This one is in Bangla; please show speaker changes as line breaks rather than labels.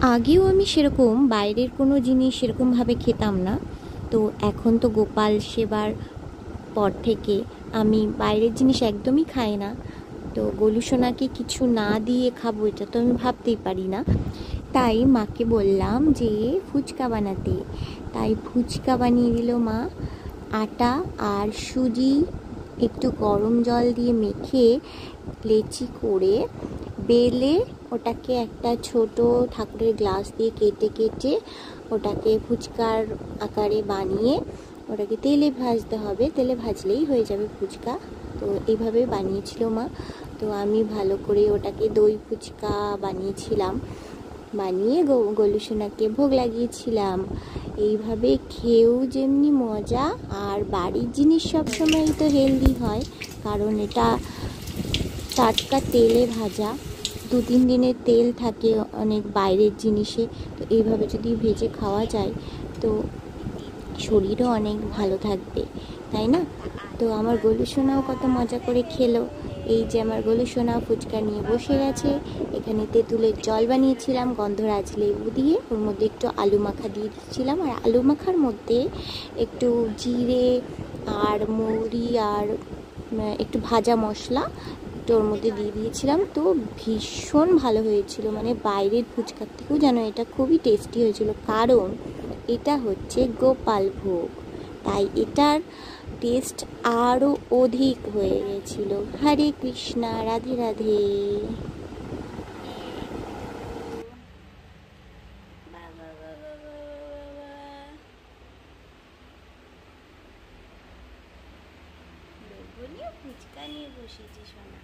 আগেও আমি সেরকম বাইরের কোনো জিনিস সেরকমভাবে খেতাম না। তো এখন তো গোপাল সেবার পর থেকে আমি বাইরের জিনিস একদমই খাই না। তো গোলু সোনাকে কিছু না দিয়ে খাবো এটা তো আমি ভাবতেই পারি না। তাই মাকে বললাম যে ফুচকা বানাতে। তাই ফুচকা বানিয়ে দিল মা। আটা আর সুজি একটু গরম জল দিয়ে মেখে লেচি করে বেলে ওটাকে একটা ছোট ঠাকুরের গ্লাস দিয়ে কেটে কেটে ওটাকে ফুচকার আকারে বানিয়ে ওটাকে তেলে ভাজতে হবে। তেলে ভাজলেই হয়ে যাবে ফুচকা। তো এইভাবে বানিয়েছিল মা। তো আমি ভালো করে ওটাকে দই ফুচকা বানিয়েছিলাম, বানিয়ে গোলু সোনাকে ভোগ লাগিয়েছিলাম। এইভাবে খেয়েও যেমনি মজা, আর বাড়ির জিনিস সবসময়ই তো হেলদি হয়, কারণ এটা টাটকা তেলে ভাজা। 2-3 দিনের তেল থাকে অনেক বাইরের জিনিসে। তো এইভাবে যদি ভেজে খাওয়া যায় তো শরীরও অনেক ভালো থাকবে, তাই না? তো আমার গোলু সোনাও কত মজা করে খেলো। এই যে আমার গোলু সোনা ফুচকা নিয়ে বসে গেছে। এখানে তেঁতুলের জল বানিয়েছিলাম গন্ধরাজ লেবু দিয়ে, ওর মধ্যে একটু আলু মাখা দিয়ে দিচ্ছিলাম, আর আলু মাখার মধ্যে একটু জিরে আর মৌরি আর একটু ভাজা মশলা একটু ওর মধ্যে দিয়ে দিয়েছিলাম। তো ভীষণ ভালো হয়েছিল, মানে বাইরের ফুচকার থেকেও যেন এটা খুবই টেস্টি হয়েছিল, কারণ এটা হচ্ছে গোপাল ভোগ, তাই এটার টেস্ট আরও অধিক হয়ে গেছিল। হরে কৃষ্ণা, রাধে রাধে। ফুচকা নিয়ে বসেছি সোনা।